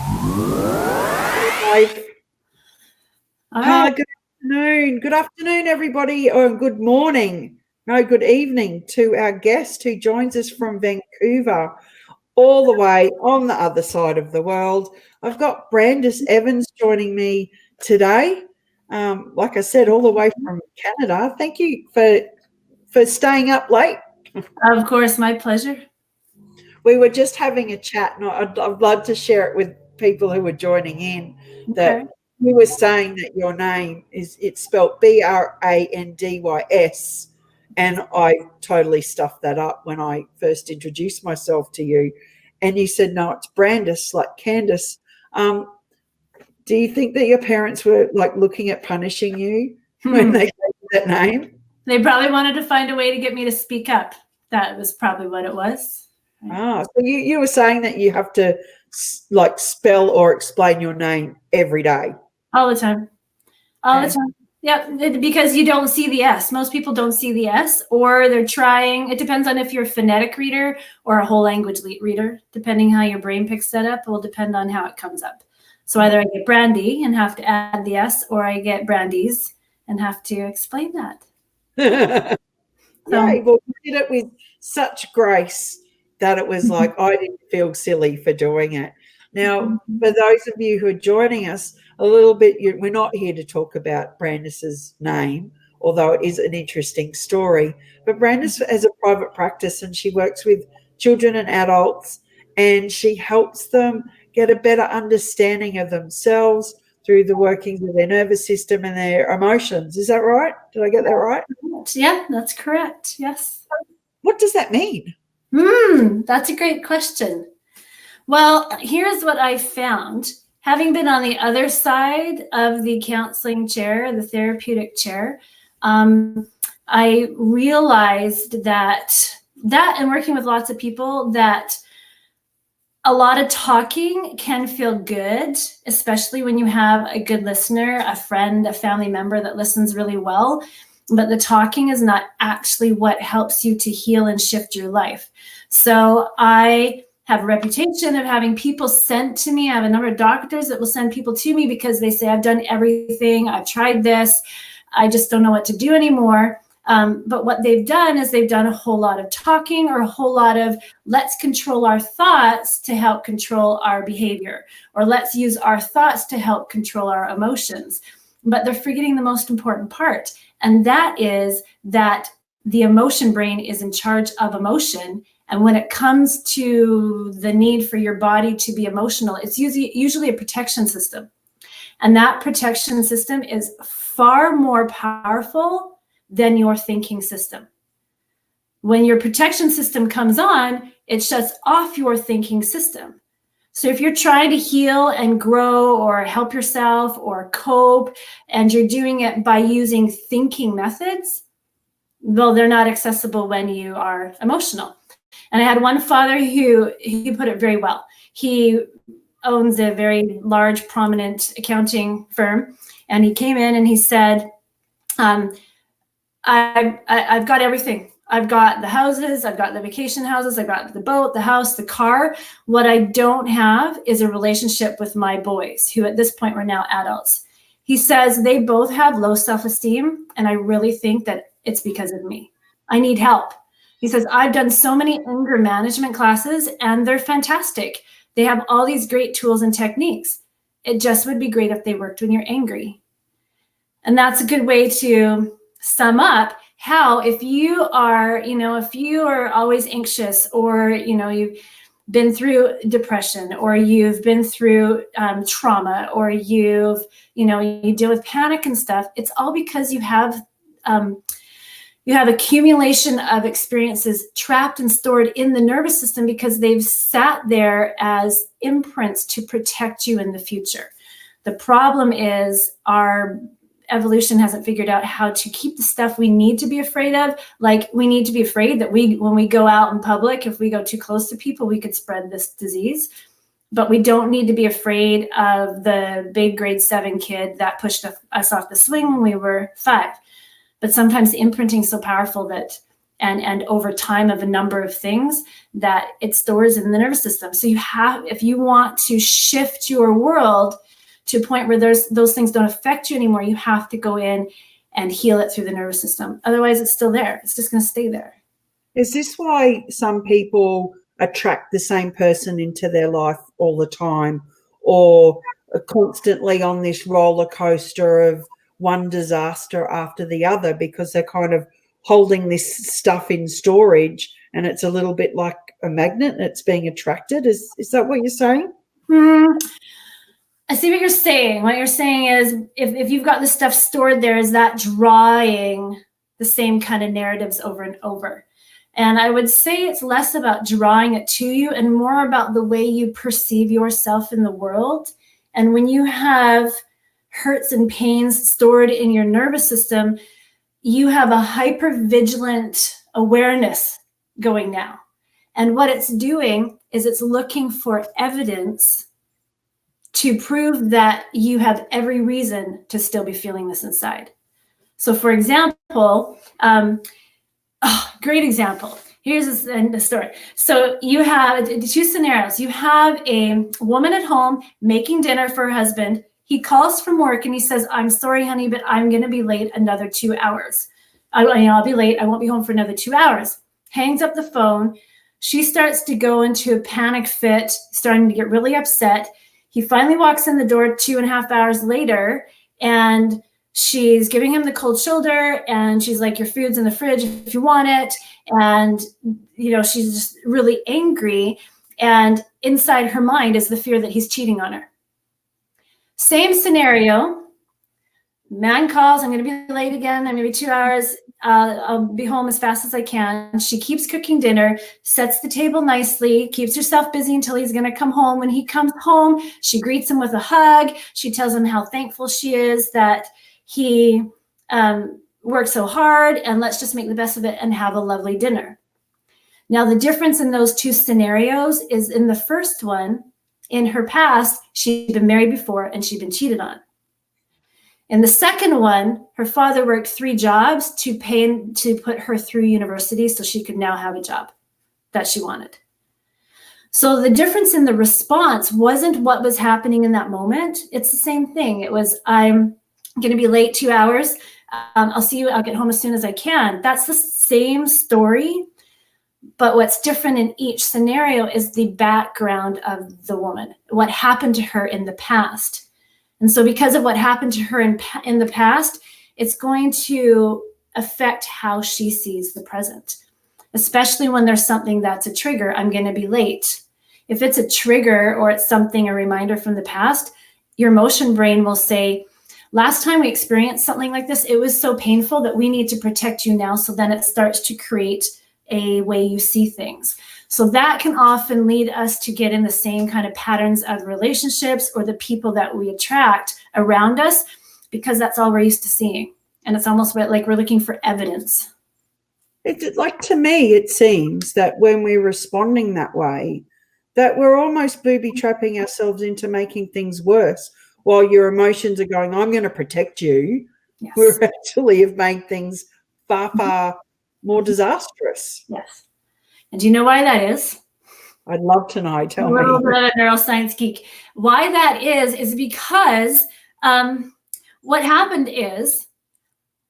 Live. All right. Good afternoon, everybody, or good morning. No, good evening to our guest who joins us from Vancouver, all the way on the other side of the world. I've got Brandys Evans joining me today. Like I said, all the way from Canada. Thank you for staying up late. Of course, my pleasure. We were just having a chat, and I'd love to share it with people who are joining in. Okay. That you were saying that your name it's spelled Brandys, and I totally stuffed that up when I first introduced myself to you, and you said no, it's Brandis, like Candace. Do you think that your parents were like looking at punishing you when they gave you that name? They probably wanted to find a way to get me to speak up. That was probably what it was. So you were saying that you have to like spell or explain your name every day. All the time. All the time. Yep, because you don't see the S. Most people don't see the S, or they're trying. It depends on if you're a phonetic reader or a whole language reader. Depending how your brain picks that up, it will depend on how it comes up. So either I get Brandy and have to add the S, or I get Brandys and have to explain that. Yeah, well, you did it with such grace that it was like I didn't feel silly for doing it. Now, for those of you who are joining us, a little bit, we're not here to talk about Brandis's name, although it is an interesting story. But Brandis has a private practice and she works with children and adults, and she helps them get a better understanding of themselves through the workings of their nervous system and their emotions. Is that right? Did I get that right? Yeah, that's correct. Yes. What does that mean? That's a great question. Well, here's what I found. Having been on the other side of the counseling chair, the therapeutic chair, I realized that and working with lots of people, that a lot of talking can feel good, especially when you have a good listener, a friend, a family member that listens really well. But the talking is not actually what helps you to heal and shift your life. So I have a reputation of having people sent to me. I have a number of doctors that will send people to me because they say, I've done everything. I've tried this. I just don't know what to do anymore. But what they've done is they've done a whole lot of talking, or a whole lot of let's control our thoughts to help control our behavior, or let's use our thoughts to help control our emotions. But they're forgetting the most important part. And that is that the emotion brain is in charge of emotion. And when it comes to the need for your body to be emotional, it's usually a protection system. And that protection system is far more powerful than your thinking system. When your protection system comes on, it shuts off your thinking system. So if you're trying to heal and grow or help yourself or cope, and you're doing it by using thinking methods, well, they're not accessible when you are emotional. And I had one father who he put it very well. He owns a very large, prominent accounting firm. And he came in and he said, I've got everything. I've got the houses, I've got the vacation houses, I've got the boat, the house, the car. What I don't have is a relationship with my boys, who at this point were now adults. He says they both have low self-esteem, and I really think that it's because of me. I need help. He says, I've done so many anger management classes, and they're fantastic. They have all these great tools and techniques. It just would be great if they worked when you're angry. And that's a good way to sum up how, if you are always anxious, or, you've been through depression, or you've been through trauma, or you deal with panic and stuff, it's all because you have accumulation of experiences trapped and stored in the nervous system, because they've sat there as imprints to protect you in the future. The problem is our evolution hasn't figured out how to keep the stuff we need to be afraid of. Like, we need to be afraid that when we go out in public, if we go too close to people, we could spread this disease. But we don't need to be afraid of the big grade 7 kid that pushed us off the swing when we were 5. But sometimes the imprinting is so powerful that and over time of a number of things that it stores in the nervous system. So if you want to shift your world to a point where those things don't affect you anymore, you have to go in and heal it through the nervous system. Otherwise, it's still there. It's just going to stay there. Is this why some people attract the same person into their life all the time, or are constantly on this roller coaster of one disaster after the other, because they're kind of holding this stuff in storage, and it's a little bit like a magnet and it's being attracted? Is that what you're saying? I see what you're saying. What you're saying is if you've got this stuff stored there, is that drawing the same kind of narratives over and over? And I would say it's less about drawing it to you and more about the way you perceive yourself in the world. And when you have hurts and pains stored in your nervous system, you have a hypervigilant awareness going now. And what it's doing is it's looking for evidence to prove that you have every reason to still be feeling this inside. So for example, great example. Here's a story. So you have two scenarios. You have a woman at home making dinner for her husband. He calls from work and he says, "I'm sorry, honey, but I'm going to be late another 2 hours. I'll be late. I won't be home for another 2 hours." Hangs up the phone. She starts to go into a panic fit, starting to get really upset. He finally walks in the door 2.5 hours later, and she's giving him the cold shoulder, and she's like, "Your food's in the fridge if you want it." And, she's just really angry. And inside her mind is the fear that he's cheating on her. Same scenario. Man calls, "I'm going to be late again. I'm going to be 2 hours. I'll be home as fast as I can." She keeps cooking dinner, sets the table nicely, keeps herself busy until he's going to come home. When he comes home, she greets him with a hug. She tells him how thankful she is that he worked so hard, and let's just make the best of it and have a lovely dinner. Now, the difference in those two scenarios is in the first one, in her past, she'd been married before and she'd been cheated on. In the second one, her father worked 3 jobs to put her through university so she could now have a job that she wanted. So the difference in the response wasn't what was happening in that moment. It's the same thing. It was, "I'm going to be late 2 hours. I'll see you. I'll get home as soon as I can." That's the same story. But what's different in each scenario is the background of the woman, what happened to her in the past. And so because of what happened to her in the past, it's going to affect how she sees the present, especially when there's something that's a trigger. "I'm going to be late." If it's a trigger or it's something, a reminder from the past, your emotion brain will say, "Last time we experienced something like this, it was so painful that we need to protect you now." So then it starts to create a way you see things. So that can often lead us to get in the same kind of patterns of relationships or the people that we attract around us, because that's all we're used to seeing. And it's almost like we're looking for evidence. It's like, to me, it seems that when we're responding that way, that we're almost booby trapping ourselves into making things worse. While your emotions are going, "I'm going to protect you," yes, we actually have made things far, far more disastrous. Yes. And do you know why that is? I'd love to know. Tell me. A little bit of a neuroscience geek. Why that is because what happened is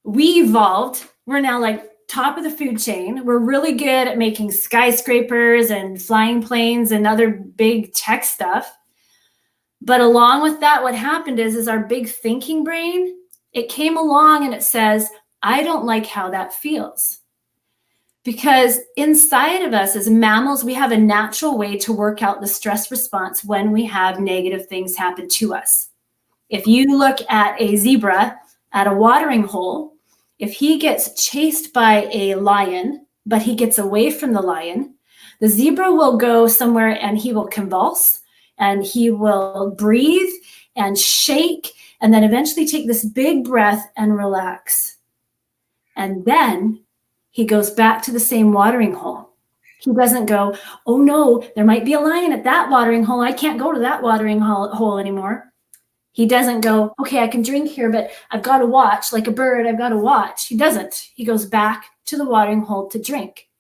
we evolved. We're now like top of the food chain. We're really good at making skyscrapers and flying planes and other big tech stuff. But along with that, what happened is our big thinking brain, it came along and it says, "I don't like how that feels." Because inside of us as mammals, we have a natural way to work out the stress response when we have negative things happen to us. If you look at a zebra at a watering hole, if he gets chased by a lion, but he gets away from the lion, the zebra will go somewhere and he will convulse and he will breathe and shake and then eventually take this big breath and relax. And then he goes back to the same watering hole. He doesn't go, "Oh no, there might be a lion at that watering hole. I can't go to that watering hole anymore." He doesn't go, okay, I can drink here, but I've got to watch like a bird. I've got to watch. He doesn't. He goes back to the watering hole to drink.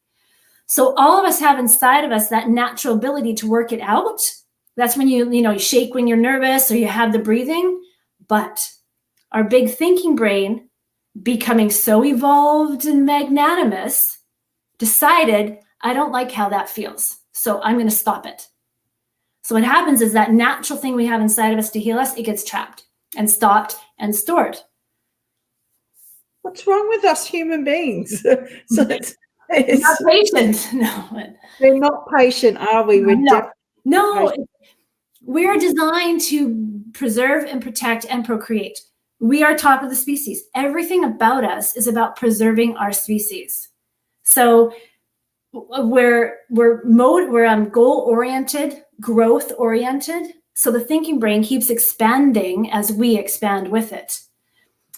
So all of us have inside of us that natural ability to work it out. That's when you shake when you're nervous or you have the breathing. But our big thinking brain, becoming so evolved and magnanimous, decided, I don't like how that feels, so I'm going to stop it. So what happens is that natural thing we have inside of us to heal us, it gets trapped and stopped and stored. What's wrong with us human beings? So it's not patient. No, we're not patient, are we? No, we are designed to preserve and protect and procreate. We are top of the species. Everything about us is about preserving our species. So we're goal-oriented, growth-oriented. So the thinking brain keeps expanding as we expand with it.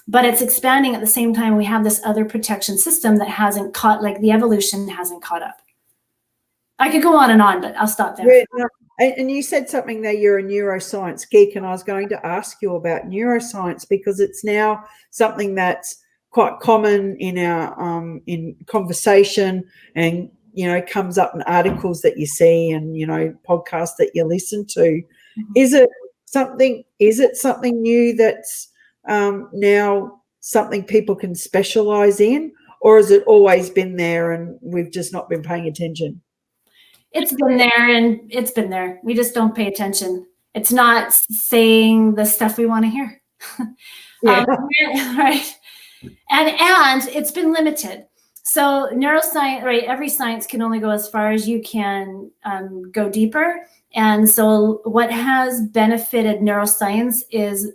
But it's expanding at the same time. We have this other protection system that hasn't caught, like the evolution hasn't caught up. I could go on and on, but I'll stop there. And you said something there, you're a neuroscience geek, and I was going to ask you about neuroscience because it's now something that's quite common in our in conversation, and comes up in articles that you see and podcasts that you listen to. Mm-hmm. Is it something new that's now something people can specialize in, or has it always been there and we've just not been paying attention? It's been there and it's been there. We just don't pay attention. It's not saying the stuff we want to hear. Yeah. Right. And it's been limited. So neuroscience, right? Every science can only go as far as you can go deeper. And so what has benefited neuroscience is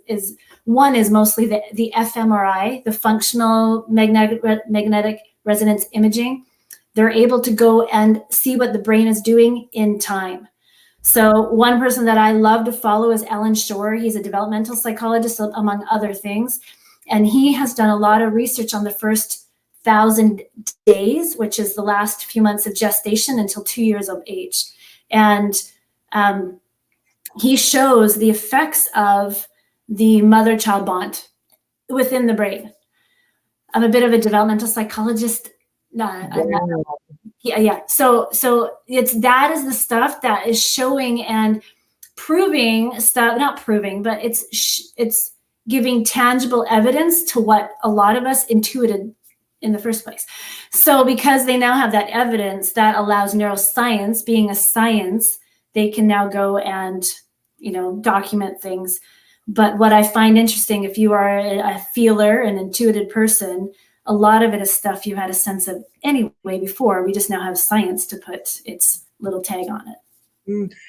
mostly the fMRI, the functional magnetic resonance imaging. They're able to go and see what the brain is doing in time. So one person that I love to follow is Ellen Shore. He's a developmental psychologist, among other things. And he has done a lot of research on the first 1,000 days, which is the last few months of gestation until 2 years of age. And he shows the effects of the mother-child bond within the brain. I'm a bit of a developmental psychologist. Yeah. So that is the stuff that is showing and proving stuff, not proving, but it's giving tangible evidence to what a lot of us intuited in the first place. So because they now have that evidence, that allows neuroscience, being a science, they can now go and, document things. But what I find interesting, if you are a feeler, an intuitive person, a lot of it is stuff you had a sense of anyway before. We just now have science to put its little tag on it.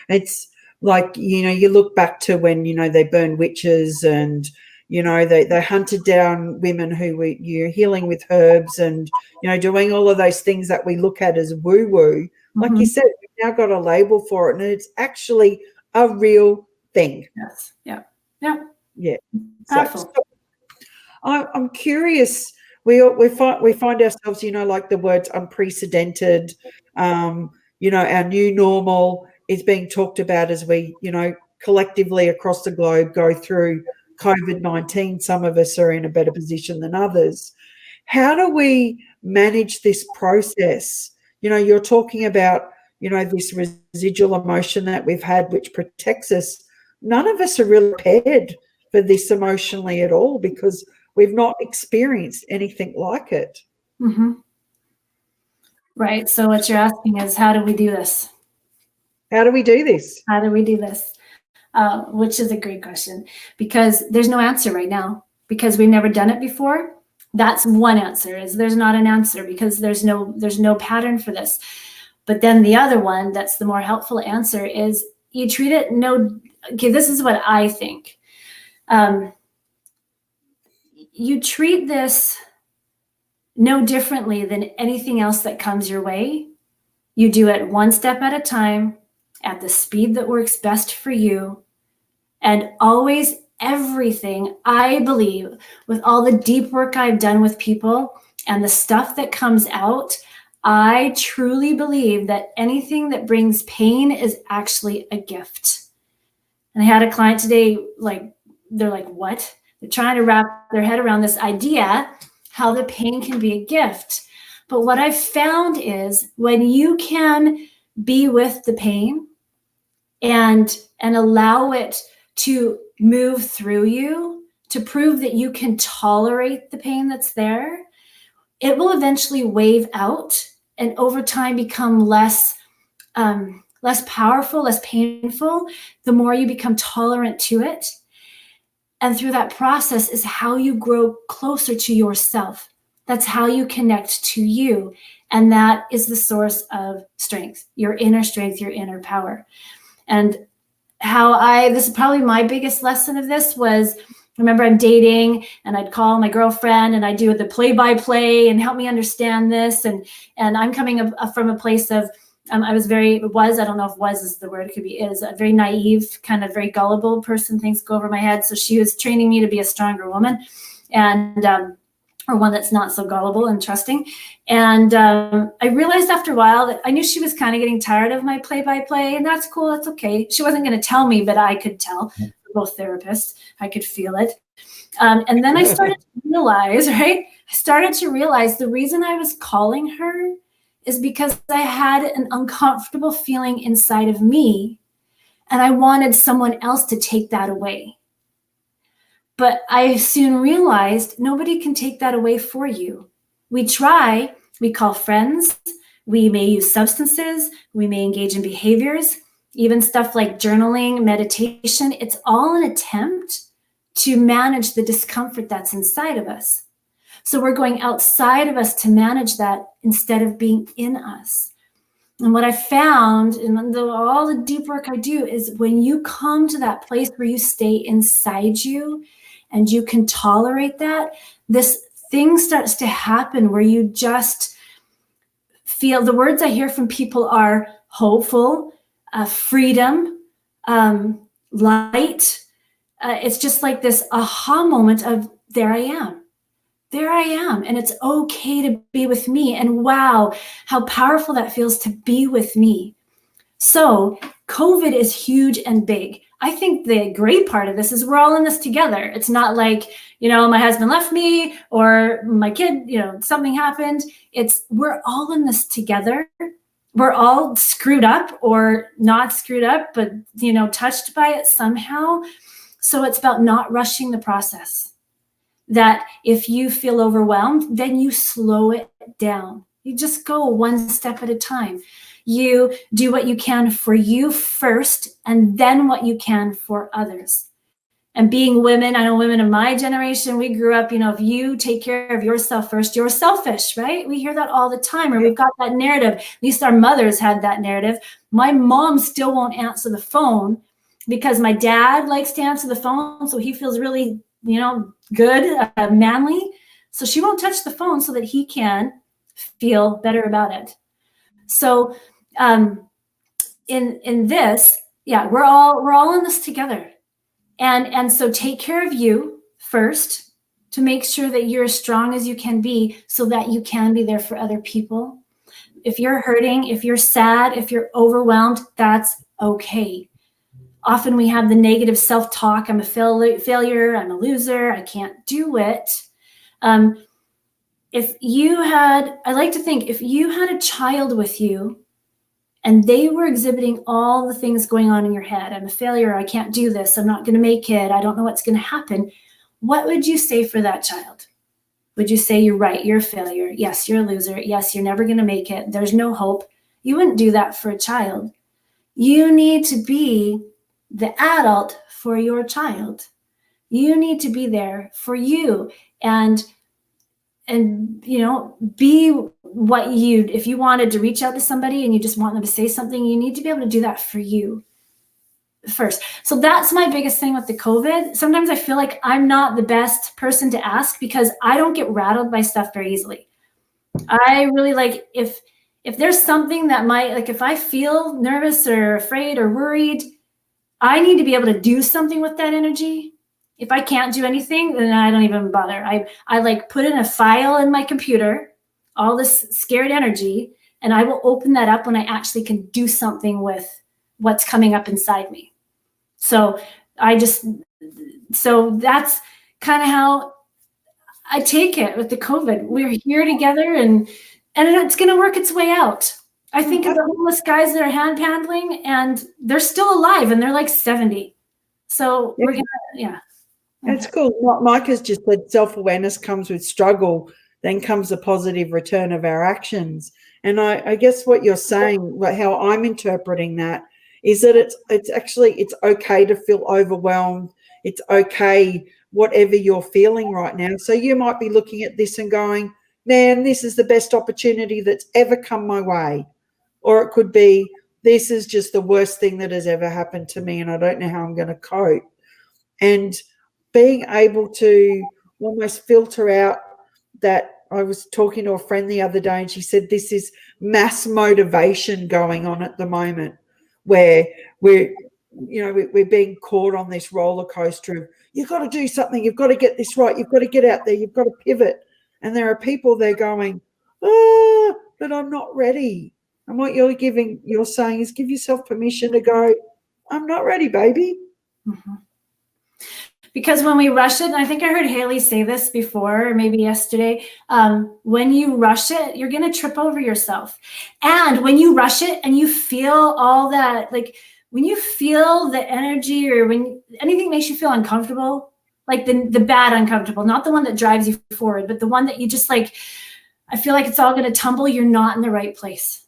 It's like, you look back to when, they burned witches and, they hunted down women who were healing with herbs and, doing all of those things that we look at as woo-woo. Like you said, we've now got a label for it and it's actually a real thing. Yes. Yeah. So I'm curious. We find ourselves, like the words unprecedented, our new normal is being talked about as we, collectively across the globe go through COVID-19. Some of us are in a better position than others. How do we manage this process? You're talking about, this residual emotion that we've had, which protects us. None of us are really prepared for this emotionally at all because we've not experienced anything like it. Mm-hmm. Right. So what you're asking is, how do we do this? How do we do this? Which is a great question because there's no answer right now because we've never done it before. That's one answer, is there's not an answer because there's no pattern for this. But then the other one that's the more helpful answer is you treat it okay, this is what I think. You treat this no differently than anything else that comes your way. You do it one step at a time at the speed that works best for you. And always everything, I believe, with all the deep work I've done with people and the stuff that comes out, I truly believe that anything that brings pain is actually a gift. And I had a client today, they're like, what? They're trying to wrap their head around this idea, how the pain can be a gift. But what I've found is when you can be with the pain and allow it to move through you, to prove that you can tolerate the pain that's there, it will eventually wave out and over time become less powerful, less painful, the more you become tolerant to it. And through that process is how you grow closer to yourself. That's how you connect to you. And that is the source of strength, your inner power. And this is probably my biggest lesson of this was, remember I'm dating and I'd call my girlfriend and I'd do the play-by-play and help me understand this. And I'm coming from a place of, I don't know if was is the word, it could be is, a very naive, kind of very gullible person, things go over my head. So she was training me to be a stronger woman and, or one that's not so gullible and trusting. And I realized after a while that I knew she was kind of getting tired of my play-by-play, and that's cool, that's okay. She wasn't going to tell me, but I could tell. We're both therapists. I could feel it. And then I started to realize, right? I started to realize the reason I was calling her is because I had an uncomfortable feeling inside of me, and I wanted someone else to take that away. But I soon realized nobody can take that away for you. We try, we call friends, we may use substances, we may engage in behaviors, even stuff like journaling, meditation. It's all an attempt to manage the discomfort that's inside of us. So we're going outside of us to manage that instead of being in us. And what I found in all the deep work I do is when you come to that place where you stay inside you and you can tolerate that, this thing starts to happen where you just feel, the words I hear from people are hopeful, freedom, light. It's just like this aha moment of there I am. There I am, and it's okay to be with me. And wow, how powerful that feels to be with me. So COVID is huge and big. I think the great part of this is we're all in this together. It's not like, my husband left me or my kid, something happened. We're all in this together. We're all screwed up or not screwed up, but, touched by it somehow. So it's about not rushing the process. That if you feel overwhelmed, then you slow it down. You just go one step at a time. You do what you can for you first, and then what you can for others. And being women, I know women of my generation, we grew up, if you take care of yourself first, you're selfish, right? We hear that all the time, or we've got that narrative. At least our mothers had that narrative. My mom still won't answer the phone because my dad likes to answer the phone, so he feels really good, manly. So she won't touch the phone so that he can feel better about it. So in this, we're all in this together. And so take care of you first to make sure that you're as strong as you can be so that you can be there for other people. If you're hurting, if you're sad, if you're overwhelmed, that's okay. Often we have the negative self-talk. I'm a failure. I'm a loser. I can't do it. I like to think if you had a child with you and they were exhibiting all the things going on in your head, I'm a failure. I can't do this. I'm not going to make it. I don't know what's going to happen. What would you say for that child? Would you say, you're right, you're a failure? Yes, you're a loser. Yes, you're never going to make it. There's no hope. You wouldn't do that for a child. You need to be the adult for your child. You need to be there for you and be what if you wanted to reach out to somebody and you just want them to say something, you need to be able to do that for you first. So that's my biggest thing with the COVID. Sometimes I feel like I'm not the best person to ask because I don't get rattled by stuff very easily. I really if there's something that if I feel nervous or afraid or worried, I need to be able to do something with that energy. If I can't do anything, then I don't even bother. I put in a file in my computer, all this scared energy, and I will open that up when I actually can do something with what's coming up inside me. So So that's kind of how I take it with the COVID. We're here together, and it's going to work its way out. I think of the homeless guys that are hand paddling, and they're still alive, and they're like 70. So we're gonna, That's cool. Mike has just said self-awareness comes with struggle, then comes a positive return of our actions. And I guess what you're saying, how I'm interpreting that, is that it's okay to feel overwhelmed. It's okay, whatever you're feeling right now. So you might be looking at this and going, man, this is the best opportunity that's ever come my way. Or it could be, this is just the worst thing that has ever happened to me and I don't know how I'm going to cope. And being able to almost filter out that. I was talking to a friend the other day and she said this is mass motivation going on at the moment where we're being caught on this roller coaster of you've got to do something, you've got to get this right, you've got to get out there, you've got to pivot. And there are people there going, but I'm not ready. And what you're saying is give yourself permission to go, I'm not ready, baby. Mm-hmm. Because when we rush it, and I think I heard Haley say this before, or maybe yesterday, when you rush it, you're going to trip over yourself. And when you rush it and you feel all that, like when you feel the energy or when anything makes you feel uncomfortable, like the bad uncomfortable, not the one that drives you forward, but the one that you just like, I feel like it's all going to tumble, you're not in the right place.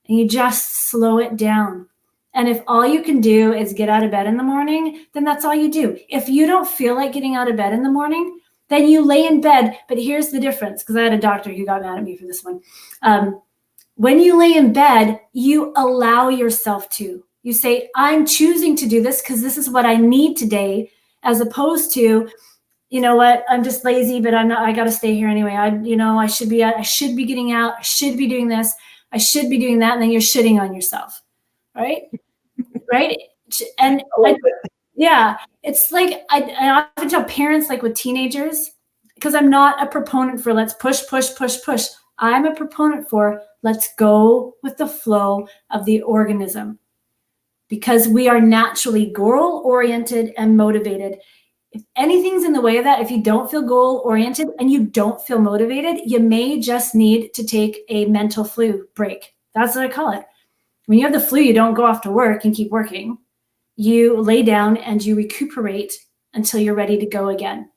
And you just slow it down. And if all you can do is get out of bed in the morning, then that's all you do. If you don't feel like getting out of bed in the morning, then you lay in bed. But here's the difference, because I had a doctor who got mad at me for this one. When you lay in bed, you allow yourself to. You say, I'm choosing to do this because this is what I need today, as opposed to, you know what, I'm just lazy, but I'm not, I got to stay here anyway. I should be getting out. I should be doing this. I should be doing that. And then you're shitting on yourself. Right? And it's like I often tell parents, like with teenagers, because I'm not a proponent for let's push. I'm a proponent for let's go with the flow of the organism, because we are naturally goal-oriented and motivated. If anything's in the way of that, if you don't feel goal-oriented and you don't feel motivated, you may just need to take a mental flu break. That's what I call it. When you have the flu, you don't go off to work and keep working. You lay down and you recuperate until you're ready to go again.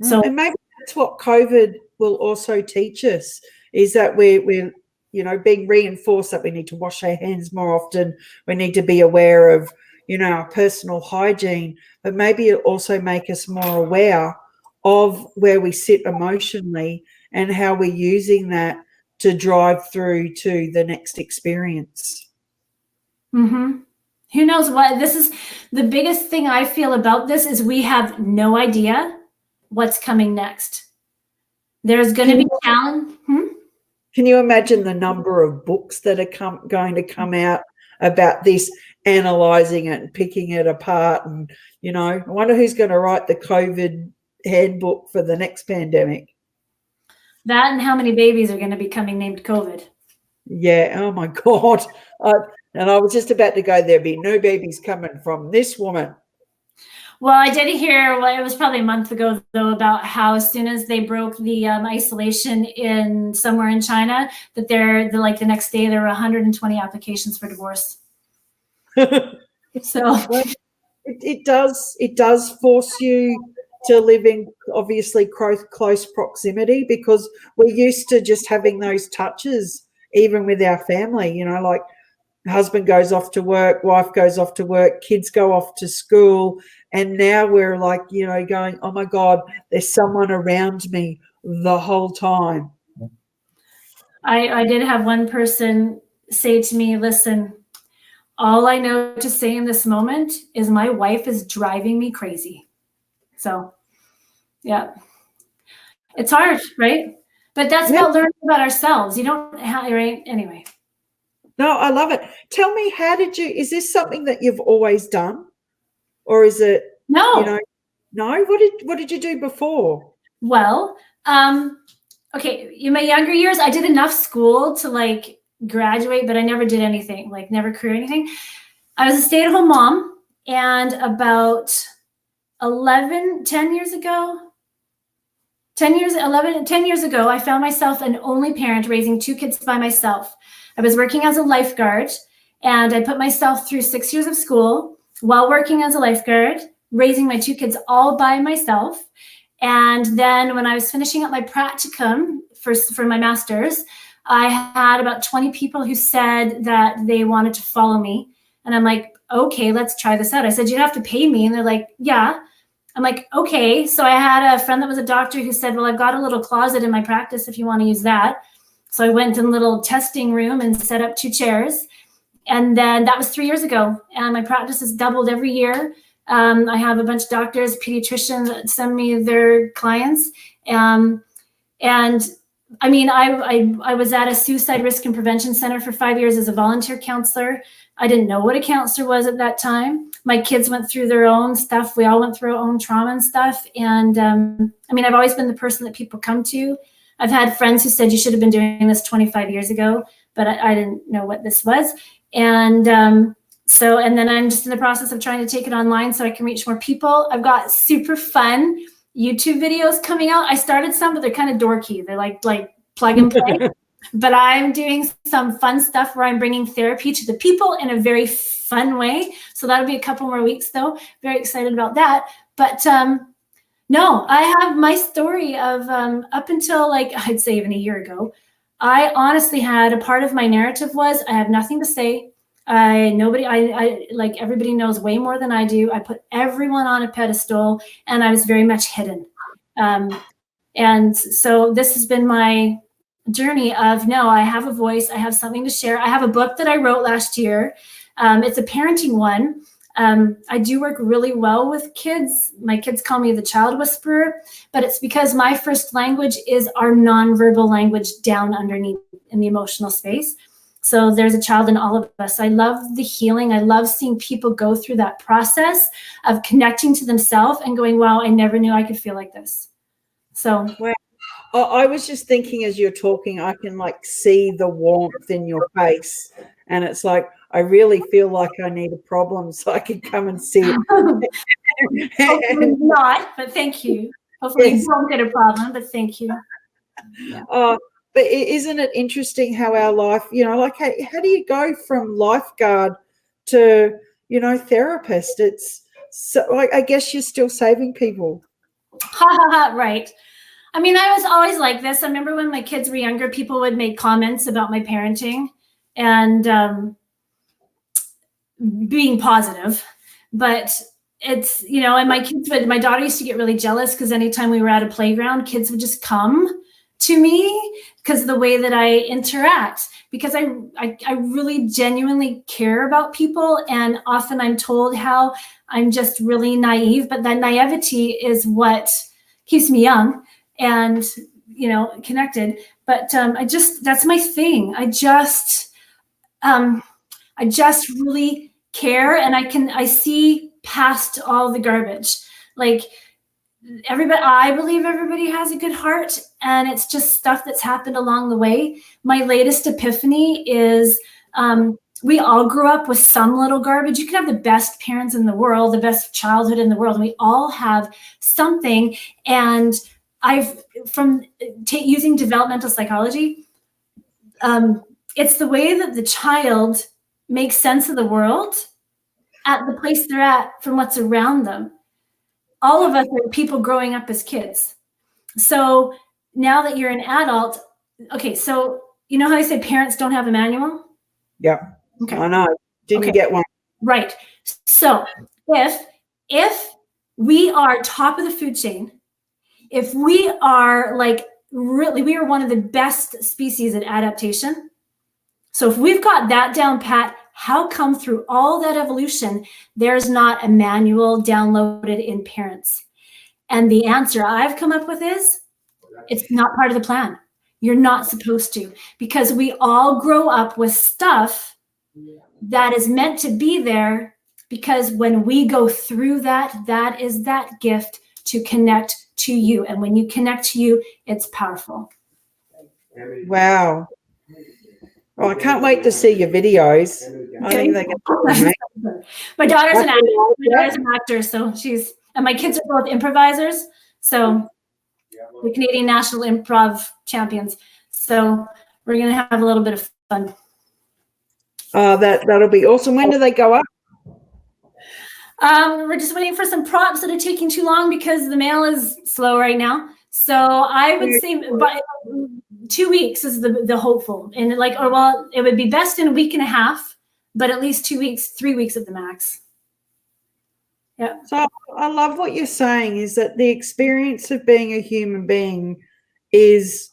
So, and maybe that's what COVID will also teach us, is that we're being reinforced that we need to wash our hands more often. We need to be aware of, our personal hygiene, but maybe it'll also make us more aware of where we sit emotionally and how we're using that to drive through to the next experience. Mm-hmm. Who knows what? This is the biggest thing I feel about this is we have no idea what's coming next. There's going to be a challenge. Can you imagine the number of books that are going to come out about this, analysing it and picking it apart? And, I wonder who's going to write the COVID handbook for the next pandemic. That and how many babies are going to be coming named COVID. Yeah. Oh, my God. And I was just about to go, there'll be no babies coming from this woman. Well, I did hear, it was probably a month ago, though, about how as soon as they broke the isolation in somewhere in China, that the next day there were 120 applications for divorce. So well, it does force you to live in obviously close proximity, because we're used to just having those touches, even with our family, like husband goes off to work, wife goes off to work, kids go off to school. And now we're like, going, oh my God, there's someone around me the whole time. I did have one person say to me, listen, all I know to say in this moment is my wife is driving me crazy. So, yeah, it's hard, right? But that's about learning about ourselves. You don't have, right? Anyway. No, I love it. Tell me, is this something that you've always done? Or is it, no? No? What did you do before? Well, okay, in my younger years, I did enough school to graduate, but I never did anything, never career anything. I was a stay-at-home mom, And about 10 years ago, I found myself an only parent raising 2 kids by myself. I was working as a lifeguard, and I put myself through 6 years of school while working as a lifeguard, raising my 2 kids all by myself. And then when I was finishing up my practicum for my master's, I had about 20 people who said that they wanted to follow me. And I'm like, okay, let's try this out. I said, you have to pay me. And they're like, yeah. I'm like, okay. So I had a friend that was a doctor who said, well, I've got a little closet in my practice if you want to use that. So I went in a little testing room and set up 2 chairs. And then that was 3 years ago. And my practice has doubled every year. I have a bunch of doctors, pediatricians that send me their clients. And I mean, I was at a suicide risk and prevention center for 5 years as a volunteer counselor. I didn't know what a counselor was at that time. My kids went through their own stuff. We all went through our own trauma and stuff. And I mean, I've always been the person that people come to. I've had friends who said you should have been doing this 25 years ago, but I didn't know what this was. And then I'm just in the process of trying to take it online so I can reach more people. I've got super fun YouTube videos coming out. I started some, but they're kind of dorky. They're like plug and play. But I'm doing some fun stuff where I'm bringing therapy to the people in a very fun way. So that'll be a couple more weeks, though. Very excited about that. But no, I have my story of up until I'd say even a year ago, I honestly had a part of my narrative was I have nothing to say. I like everybody knows way more than I do. I put everyone on a pedestal, and I was very much hidden. And so this has been my journey of no, I have a voice. I have something to share. I have a book that I wrote last year. It's a parenting one. I do work really well with kids. My kids call me the child whisperer, but it's because my first language is our nonverbal language down underneath in the emotional space. So there's a child in all of us. I love the healing. I love seeing people go through that process of connecting to themselves and going, wow, I never knew I could feel like this. So. Wow. I was just thinking as you're talking, I can see the warmth in your face. And it's like, I really feel like I need a problem so I can come and see it. Hopefully not, but thank you. Hopefully you won't get a problem, but thank you. Yeah. But isn't it interesting how our life, how do you go from lifeguard to, therapist? It's so, I guess you're still saving people. Right. I mean, I was always like this. I remember when my kids were younger, people would make comments about my parenting and being positive. But it's, and my daughter used to get really jealous because anytime we were at a playground, kids would just come to me because of the way that I interact, because I really genuinely care about people. And often I'm told how I'm just really naive, but that naivety is what keeps me young and, connected. But that's my thing. I just really care, and I see past all the garbage. I believe everybody has a good heart, and it's just stuff that's happened along the way. My latest epiphany is we all grew up with some little garbage. You can have the best parents in the world, the best childhood in the world, and we all have something. And using developmental psychology, it's the way that the child makes sense of the world at the place they're at from what's around them. All of us are people growing up as kids. So now that you're an adult, okay, so you know how I say parents don't have a manual? Yeah. Okay. I know. Didn't get one. Right. So if we are top of the food chain, if we are we are one of the best species at adaptation. So if we've got that down pat, how come through all that evolution, there's not a manual downloaded in parents? And the answer I've come up with is, it's not part of the plan. You're not supposed to, because we all grow up with stuff that is meant to be there, because when we go through that is that gift to connect to you. And when you connect to you, it's powerful. Wow. Oh, I can't wait to see your videos. I think they're going to be My daughter's an actor. My daughter's an actor, so and my kids are both improvisers. So the Canadian National Improv Champions. So we're going to have a little bit of fun. Oh, that'll be awesome. When do they go up? We're just waiting for some props that are taking too long because the mail is slow right now. So I would say by 2 weeks is the hopeful, and it would be best in a week and a half, but at least 2 weeks, 3 weeks at the max. Yeah. So I love what you're saying is that the experience of being a human being is,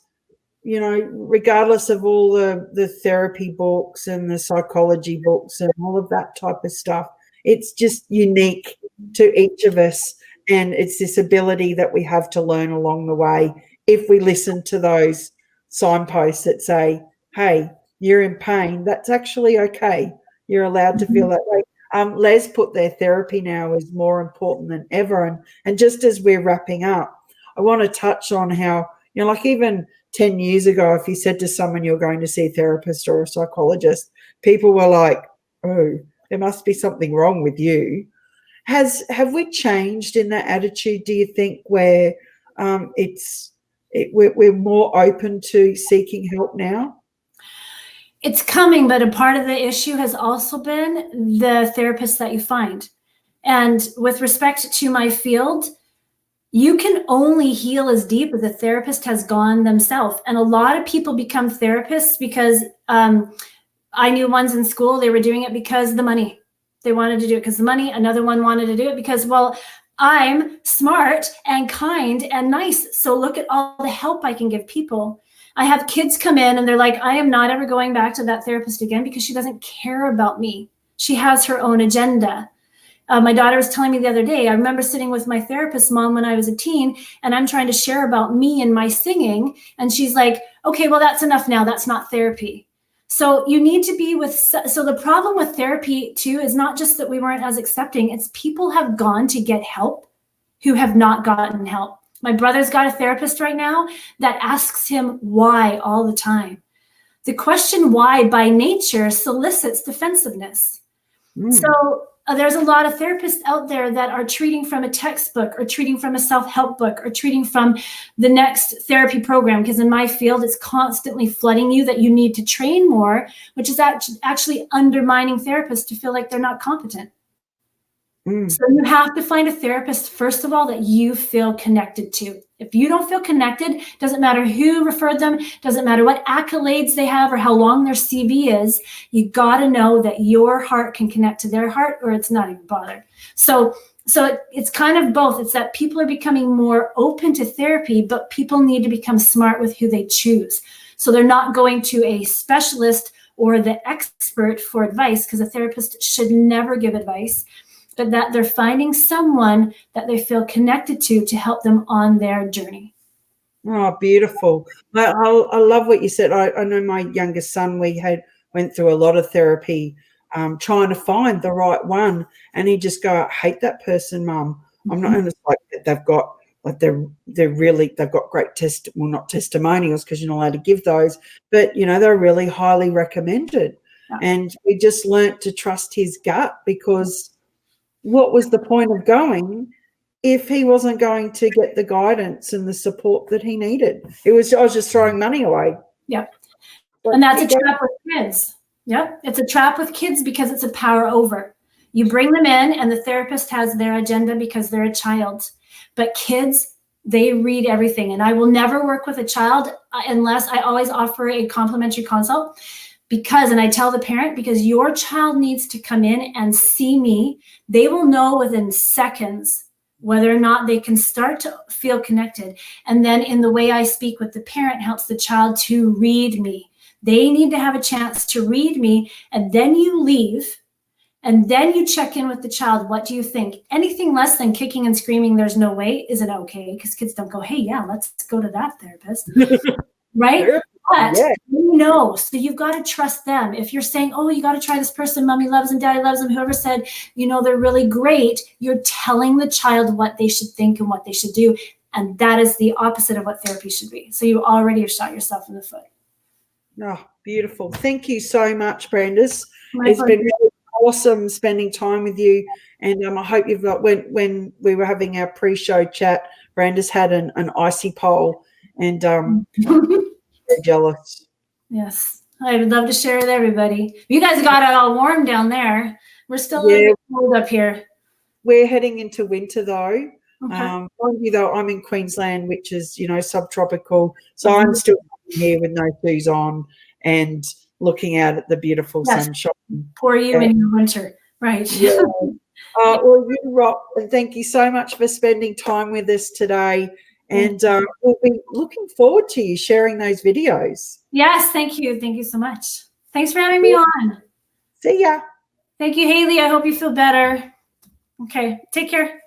regardless of all the therapy books and the psychology books and all of that type of stuff, it's just unique to each of us. And it's this ability that we have to learn along the way if we listen to those signposts that say, hey, you're in pain. That's actually okay. You're allowed to feel that way. Les put their therapy now is more important than ever. And just as we're wrapping up, I want to touch on how, even 10 years ago, if you said to someone you're going to see a therapist or a psychologist, people were like, oh, there must be something wrong with you. Have we changed in that attitude, do you think, where we're more open to seeking help now? It's coming, but a part of the issue has also been the therapists that you find. And with respect to my field, you can only heal as deep as the therapist has gone themselves. And a lot of people become therapists because I knew ones in school, they were doing it because of the money. They wanted to do it because of the money. Another one wanted to do it because, well, I'm smart and kind and nice. So look at all the help I can give people. I have kids come in and they're like, I am not ever going back to that therapist again because she doesn't care about me. She has her own agenda. My daughter was telling me the other day, I remember sitting with my therapist mom when I was a teen, and I'm trying to share about me and my singing. And she's like, okay, well, that's enough now. That's not therapy. So you need to be so the problem with therapy too is not just that we weren't as accepting, it's people have gone to get help who have not gotten help. My brother's got a therapist right now that asks him why all the time. The question why by nature solicits defensiveness. So there's a lot of therapists out there that are treating from a textbook or treating from a self-help book or treating from the next therapy program, because in my field, it's constantly flooding you that you need to train more, which is actually undermining therapists to feel like they're not competent. So you have to find a therapist, first of all, that you feel connected to. If you don't feel connected, doesn't matter who referred them, doesn't matter what accolades they have or how long their CV is, you got to know that your heart can connect to their heart or it's not even bothered. So it's kind of both. It's that people are becoming more open to therapy, but people need to become smart with who they choose. So they're not going to a specialist or the expert for advice, because a therapist should never give advice, but that they're finding someone that they feel connected to help them on their journey. Oh, beautiful. I love what you said. I know my youngest son, we went through a lot of therapy trying to find the right one. And he just go, I hate that person, Mum. I'm not, and it's like they've got, like they've got great not testimonials because you're not allowed to give those, but, they're really highly recommended. Yeah. And we just learnt to trust his gut, because what was the point of going if he wasn't going to get the guidance and the support that he needed? I was just throwing money away. Yeah. And that's a trap with kids. Yep. It's a trap with kids because it's a power over. You bring them in and the therapist has their agenda because they're a child. But kids, they read everything. And I will never work with a child unless I always offer a complimentary consult. And I tell the parent, because your child needs to come in and see me, they will know within seconds whether or not they can start to feel connected. And then in the way I speak with the parent helps the child to read me. They need to have a chance to read me, and then you leave, and then you check in with the child. What do you think? Anything less than kicking and screaming, there's no way, isn't okay, because kids don't go, hey, yeah, let's go to that therapist. Right? But so you've got to trust them. If you're saying, oh, you got to try this person, mommy loves them, daddy loves them, whoever said, they're really great, you're telling the child what they should think and what they should do. And that is the opposite of what therapy should be. So you already have shot yourself in the foot. Oh, beautiful. Thank you so much, Brandis. My It's been pleasure. really awesome spending time with you. And I hope you've got, when we were having our pre-show chat, Brandis had an icy pole, and I'm very jealous. Yes, I would love to share with everybody. You guys got it all warm down there. We're still a Yeah, little bit cold up here. we're heading into winter though. Okay. Mind you, though, I'm in Queensland, which is, subtropical. So I'm still here with no shoes on and looking out at the beautiful Yes. sunshine. For you in your winter. Right. Yeah. Well, you rock, and thank you so much for spending time with us today. And we'll be looking forward to you sharing those videos. Yes, thank you. Thank you so much. Thanks for having me on. See ya. Thank you, Haley. I hope you feel better. Okay, take care.